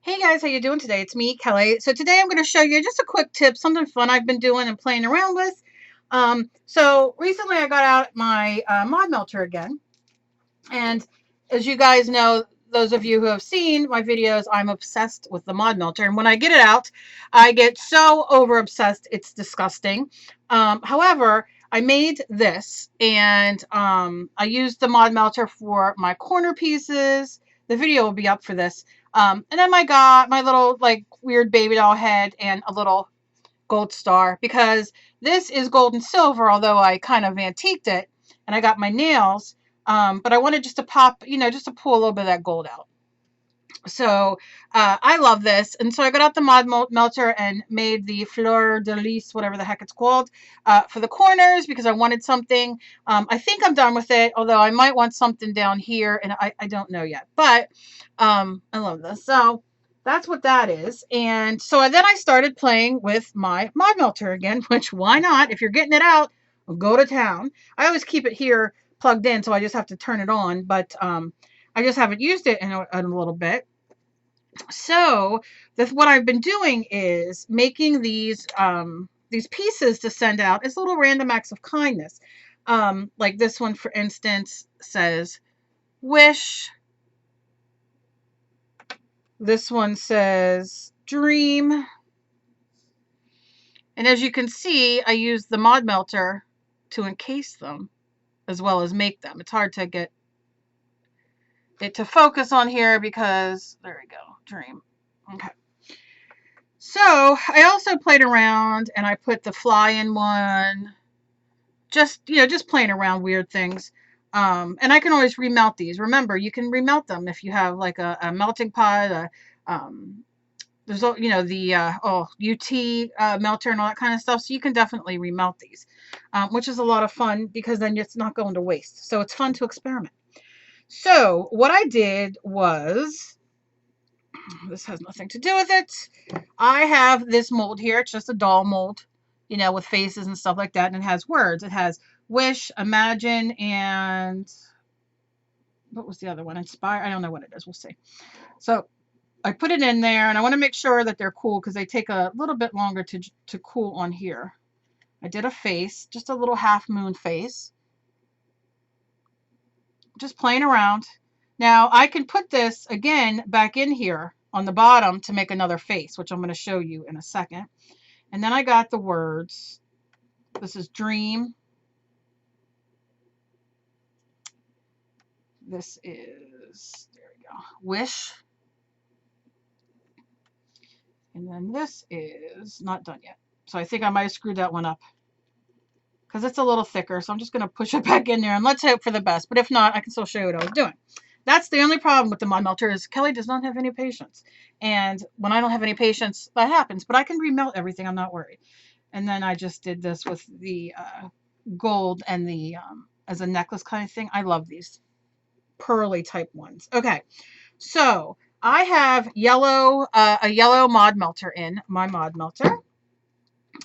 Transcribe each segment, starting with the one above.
Hey guys, how you doing today? It's me, Kelly. So today I'm going to show you just a quick tip, something fun I've been doing and playing around with. So recently I got out my mod melter again, and as you guys know, those of you who have seen my videos, I'm obsessed with the mod melter, and when I get it out, I get so over obsessed, it's disgusting. However, I made this, and I used the mod melter for my corner pieces. The video will be up for this. And then I got my little like weird baby doll head and a little gold star because this is gold and silver, although I kind of antiqued it, and I got my nails. But I wanted just to pop, just to pull a little bit of that gold out. So I love this, and so I got out the mod melter and made the fleur de lis, whatever the heck it's called, for the corners because I wanted something. I think I'm done with it, although I might want something down here, and I don't know yet. But I love this. So that's what that is. And so then I started playing with my mod melter again, which why not? If you're getting it out, go to town. I always keep it here plugged in, so I just have to turn it on. But I just haven't used it in a little bit. So what I've been doing is making these pieces to send out as little random acts of kindness. Like this one, for instance, says wish. This one says dream. And as you can see, I use the mod melter to encase them as well as make them. It's hard to get it to focus on here because there we go, dream. Okay. So I also played around and I put the fly in one, just playing around weird things. And I can always remelt these. Remember, you can remelt them if you have like a melting pot. There's the UT melter and all that kind of stuff. So you can definitely remelt these, which is a lot of fun because then it's not going to waste. So it's fun to experiment. So what I did was, this has nothing to do with it. I have this mold here. It's just a doll mold, with faces and stuff like that. And it has words. It has wish, imagine, and what was the other one? Inspire. I don't know what it is. We'll see. So I put it in there, and I want to make sure that they're cool because they take a little bit longer to cool on here. I did a face, just a little half moon face. Just playing around. Now I can put this again back in here on the bottom to make another face, which I'm going to show you in a second. And then I got the words. This is dream. This is, there we go, wish. And then this is not done yet. So I think I might have screwed that one up because it's a little thicker. So I'm just going to push it back in there and let's hope for the best. But if not, I can still show you what I was doing. That's the only problem with the mod melter is Kelly does not have any patience. And when I don't have any patience, that happens. But I can remelt everything. I'm not worried. And then I just did this with the gold and the as a necklace kind of thing. I love these pearly type ones. Okay, so I have a yellow mod melter in my mod melter.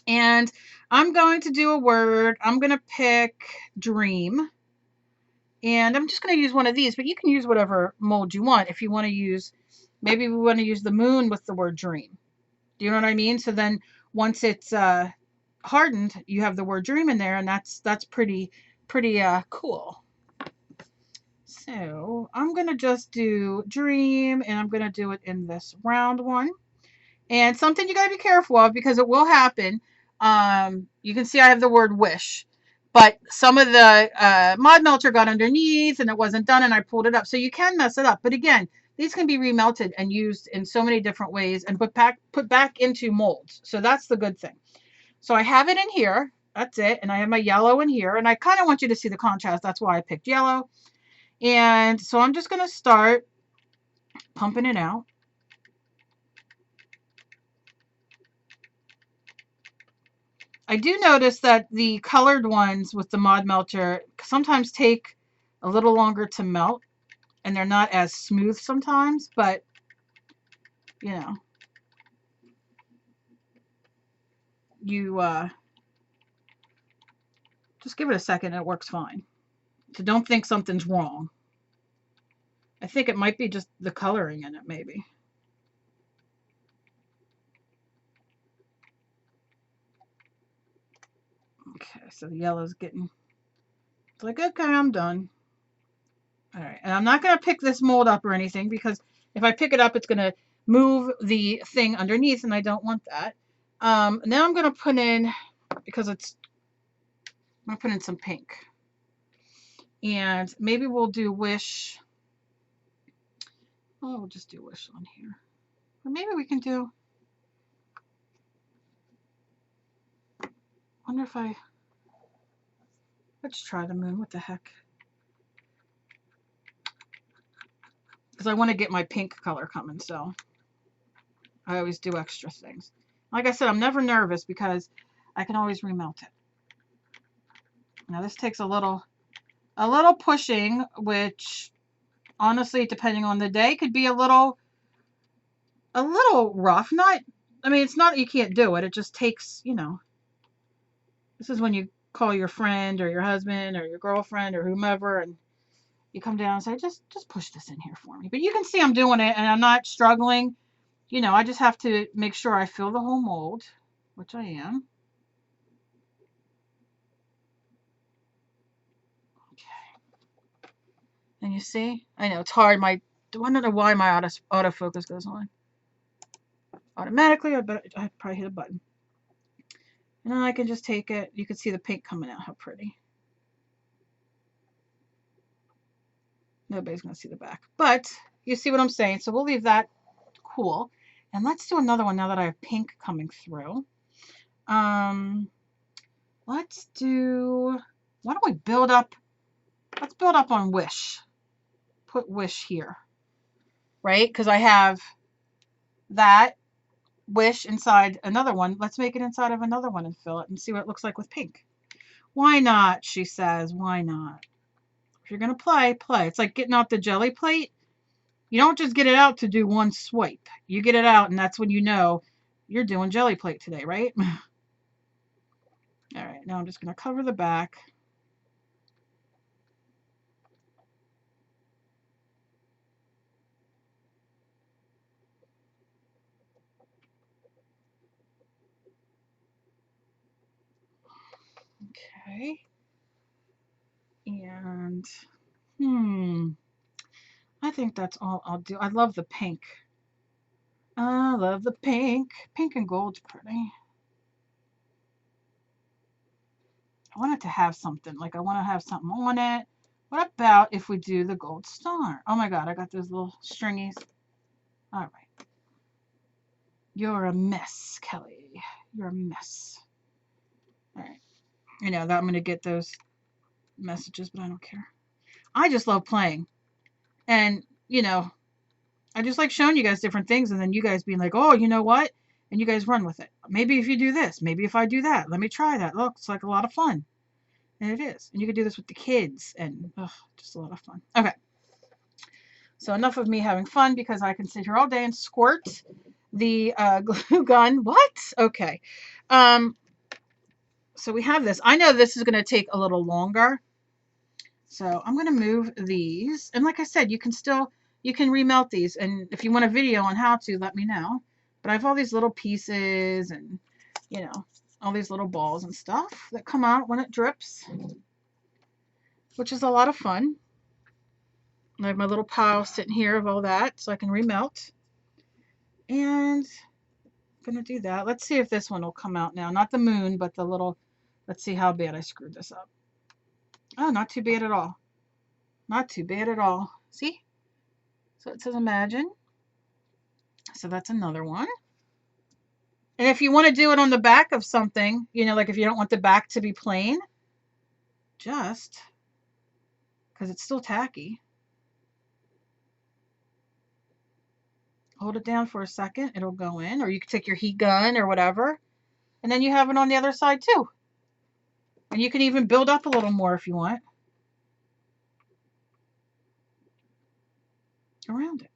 And I'm going to do a word. I'm going to pick dream. And I'm just going to use one of these, but you can use whatever mold you want. If you want to use, maybe we want to use the moon with the word dream. Do you know what I mean? So then once it's hardened, you have the word dream in there, and that's pretty cool. So I'm going to just do dream, and I'm going to do it in this round one. And something you got to be careful of because it will happen. You can see I have the word wish, but some of the mod melter got underneath and it wasn't done and I pulled it up. So you can mess it up. But again, these can be remelted and used in so many different ways and put back into molds. So that's the good thing. So I have it in here. That's it. And I have my yellow in here. And I kind of want you to see the contrast. That's why I picked yellow. And so I'm just going to start pumping it out. I do notice that the colored ones with the mod melter sometimes take a little longer to melt and they're not as smooth sometimes, but you just give it a second and it works fine. So don't think something's wrong. I think it might be just the coloring in it, maybe. Okay, so the yellow's getting, it's like, okay, I'm done. All right, and I'm not going to pick this mold up or anything because if I pick it up, it's going to move the thing underneath, and I don't want that. Now I'm going to put in, because I'm going to put in some pink. And maybe we'll do Wish. Oh, we'll just do Wish on here. Or maybe we can do, wonder if let's try the moon. What the heck? Because I want to get my pink color coming, so I always do extra things. Like I said, I'm never nervous because I can always remelt it. Now this takes a little pushing, which honestly, depending on the day, could be a little rough. Not, I mean, it's not that you can't do it. It just takes, you know, this is when you call your friend or your husband or your girlfriend or whomever, and you come down and say, just push this in here for me. But you can see I'm doing it, and I'm not struggling. You know, I just have to make sure I fill the whole mold, which I am. Okay. And you see, I know it's hard. I don't know why my autofocus goes on automatically. I'd probably hit a button. And then I can just take it. You can see the pink coming out. How pretty. Nobody's going to see the back. But you see what I'm saying. So we'll leave that cool. And let's do another one now that I have pink coming through. Let's do, why don't we build up, let's build up on Wish. Put Wish here. Right? Because I have that Wish inside another one. Let's make it inside of another one and fill it and see what it looks like with pink. Why not? She says. Why not? If you're going to play, play. It's like getting out the jelly plate. You don't just get it out to do one swipe. You get it out, and that's when you know you're doing jelly plate today, right? All right, now I'm just going to cover the back. Okay. And, I think that's all I'll do. I love the pink. I love the pink. Pink and gold's pretty. I want it to have something. Like, I want to have something on it. What about if we do the gold star? Oh my God, I got those little stringies. All right. You're a mess, Kelly. You're a mess. All right. I know that I'm going to get those messages, but I don't care. I just love playing. And, you know, I just like showing you guys different things and then you guys being like, oh, you know what? And you guys run with it. Maybe if you do this, maybe if I do that, let me try that. Look, it's like a lot of fun. And it is. And you can do this with the kids and just a lot of fun. Okay. So enough of me having fun because I can sit here all day and squirt the glue gun. What? Okay. So we have this. I know this is going to take a little longer. So I'm going to move these. And like I said, you can remelt these. And if you want a video on how to, let me know. But I have all these little pieces and, you know, all these little balls and stuff that come out when it drips, which is a lot of fun. I have my little pile sitting here of all that so I can remelt. And I'm going to do that. Let's see if this one will come out now. Not the moon, but the little, let's see how bad I screwed this up. Oh, not too bad at all. Not too bad at all. See? So it says imagine. So that's another one. And if you want to do it on the back of something, you know, like if you don't want the back to be plain, just, because it's still tacky, hold it down for a second. It'll go in. Or you can take your heat gun or whatever. And then you have it on the other side too. And you can even build up a little more if you want around it.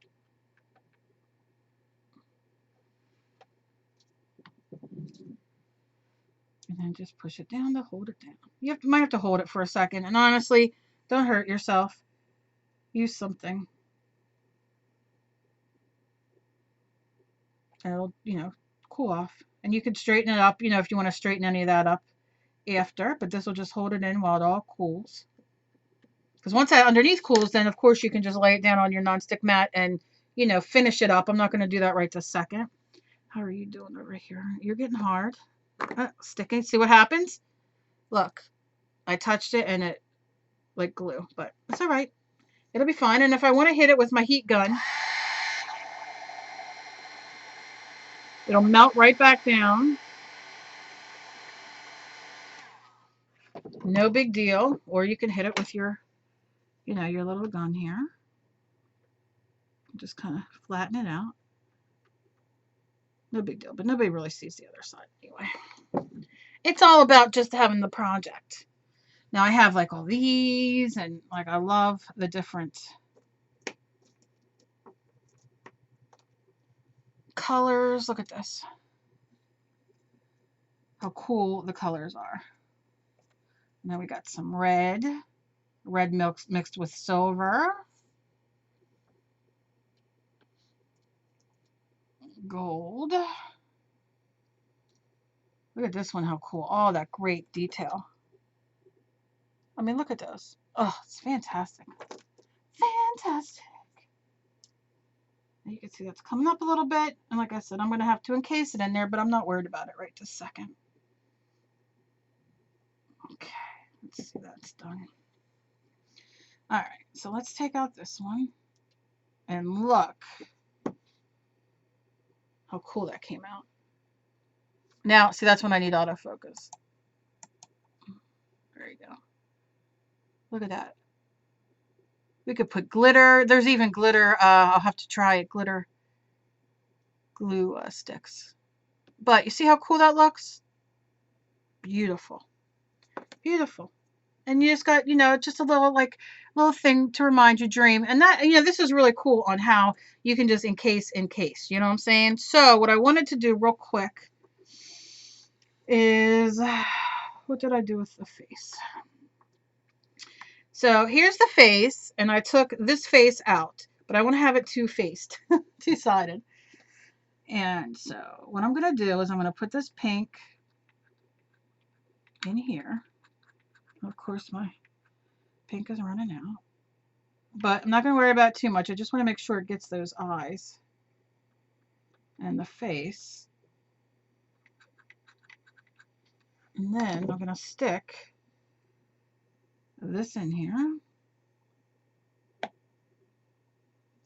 And then just push it down to hold it down. You might have to hold it for a second. And honestly, don't hurt yourself. Use something. And it'll, you know, cool off. And you can straighten it up, you know, if you want to straighten any of that up. after, but this will just hold it in while it all cools. Because once that underneath cools, then of course you can just lay it down on your nonstick mat and, you know, finish it up. I'm not going to do that right this second. How are you doing over here? You're getting hard. Sticking. See what happens? Look, I touched it and it like glue, but it's all right. It'll be fine. And if I want to hit it with my heat gun, it'll melt right back down. No big deal. Or you can hit it with your, you know, your little gun here. Just kind of flatten it out. No big deal, but nobody really sees the other side anyway. It's all about just having the project. Now I have like all these, and like I love the different colors. Look at this. How cool the colors are. Now we got some red mixed with silver. Gold. Look at this one, how cool. Oh, that great detail. I mean, look at those. Oh, it's fantastic. Fantastic. You can see that's coming up a little bit. And like I said, I'm going to have to encase it in there, but I'm not worried about it right this second. Okay, let's see, that's done. All right, so let's take out this one. And look how cool that came out. Now, see, that's when I need autofocus. There you go. Look at that. We could put glitter. There's even glitter. I'll have to try it. Glitter glue sticks. But you see how cool that looks? Beautiful. Beautiful. And you just got, you know, just a little little thing to remind you dream. And that, you know, this is really cool on how you can just encase, you know what I'm saying? So what I wanted to do real quick is, what did I do with the face? So here's the face, and I took this face out, but I want to have it two-faced, two-sided. And so what I'm going to do is I'm going to put this pink in here. Of course, my pink is running out, but I'm not going to worry about it too much. I just want to make sure it gets those eyes and the face. And then I'm going to stick this in here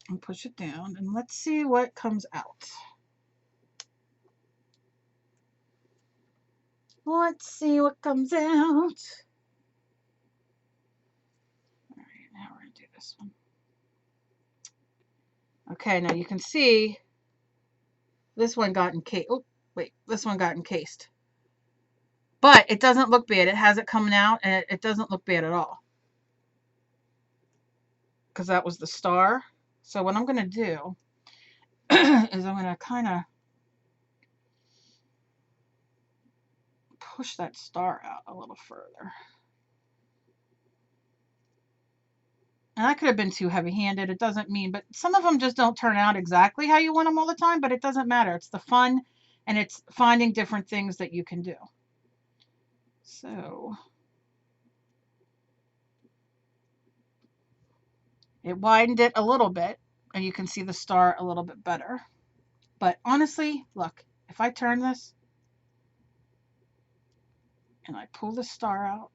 and push it down, and let's see what comes out. Let's see what comes out. All right, now we're going to do this one. Okay, now you can see this one got encased. Oh, wait, this one got encased. But it doesn't look bad. It has it coming out, and it doesn't look bad at all. Because that was the star. So what I'm going to do is I'm going to kind of push that star out a little further. And I could have been too heavy-handed. It doesn't mean, but some of them just don't turn out exactly how you want them all the time, but it doesn't matter. It's the fun, and it's finding different things that you can do. So it widened it a little bit, and you can see the star a little bit better. But honestly, look, if I turn this and I pull the star out,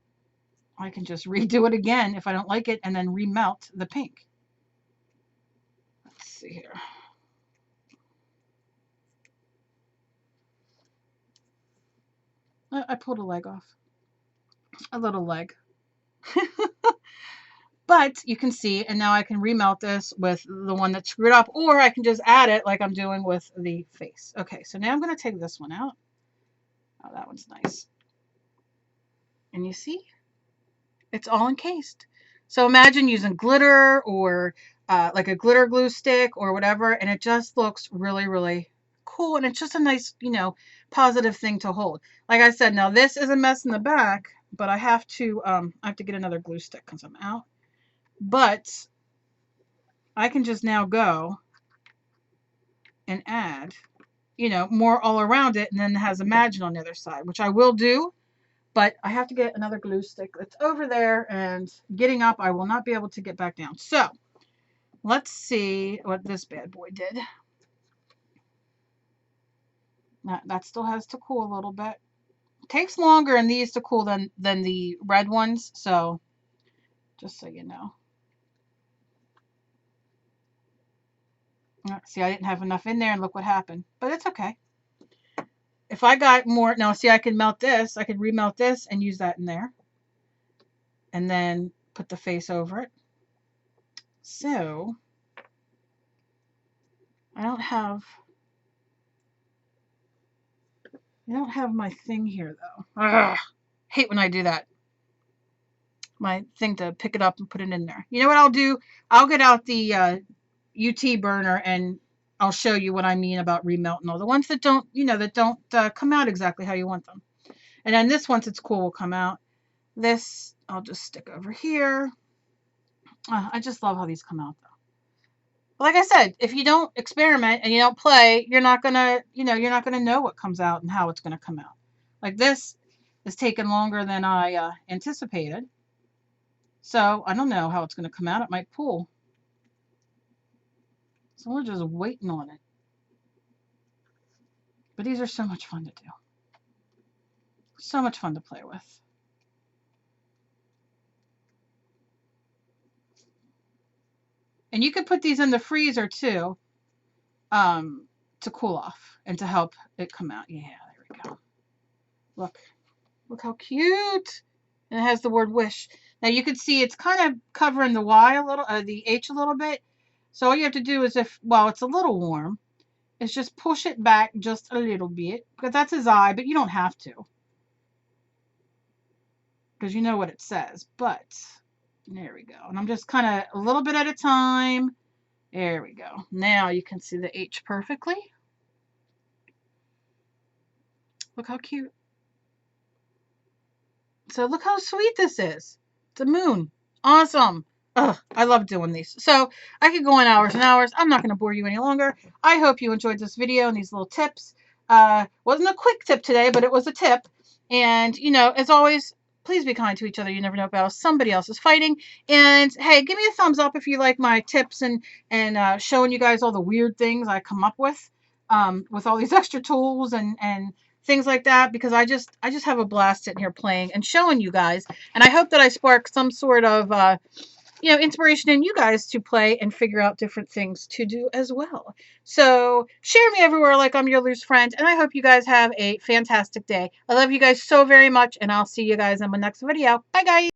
I can just redo it again if I don't like it, and then remelt the pink. Let's see here. I pulled a leg off. A little leg. But you can see, and now I can remelt this with the one that's screwed up, or I can just add it like I'm doing with the face. Okay, so now I'm going to take this one out. Oh, that one's nice. And you see, it's all encased. So imagine using glitter or like a glitter glue stick or whatever, and it just looks really, really cool. And it's just a nice, you know, positive thing to hold. Like I said, now this is a mess in the back, but I have to get another glue stick because I'm out. But I can just now go and add, you know, more all around it, and then it has Imagine on the other side, which I will do. but I have to get another glue stick that's over there, and getting up, I will not be able to get back down. So let's see what this bad boy did. That still has to cool a little bit. It takes longer in these to cool than the red ones, so just so you know. See, I didn't have enough in there, and look what happened. But it's okay. If I got more, now see, I can melt this. I could remelt this and use that in there. And then put the face over it. So, I don't have my thing here, though. Ugh, hate when I do that. My thing to pick it up and put it in there. You know what I'll do? I'll get out the UT burner, and I'll show you what I mean about remelting. All the ones that don't, that don't come out exactly how you want them. And then this, once it's cool, will come out. This, I'll just stick over here. I just love how these come out, though. But like I said, if you don't experiment and you don't play, you're not gonna, you're not gonna know what comes out and how it's gonna come out. Like this is taking longer than I anticipated. So I don't know how it's gonna come out. It might pull. So we're just waiting on it. But these are so much fun to do. So much fun to play with. And you could put these in the freezer too, to cool off and to help it come out. Yeah, there we go. Look how cute. And it has the word wish. Now you can see it's kind of covering the Y a little, the H a little bit. So all you have to do is, while it's a little warm, is just push it back just a little bit, because that's his eye, but you don't have to, because you know what it says. But there we go. And I'm just kind of a little bit at a time. There we go. Now you can see the H perfectly. Look how cute. So look how sweet this is. It's a moon. Awesome. Ugh, I love doing these. So I could go on hours and hours. I'm not going to bore you any longer. I hope you enjoyed this video and these little tips. Wasn't a quick tip today, but it was a tip. And, as always, please be kind to each other. You never know about somebody else is fighting. And, hey, give me a thumbs up if you like my tips and showing you guys all the weird things I come up with all these extra tools and things like that, because I just have a blast sitting here playing and showing you guys. And I hope that I spark some sort of inspiration in you guys to play and figure out different things to do as well. So share me everywhere like I'm your loose friend, and I hope you guys have a fantastic day. I love you guys so very much, and I'll see you guys in my next video. Bye, guys.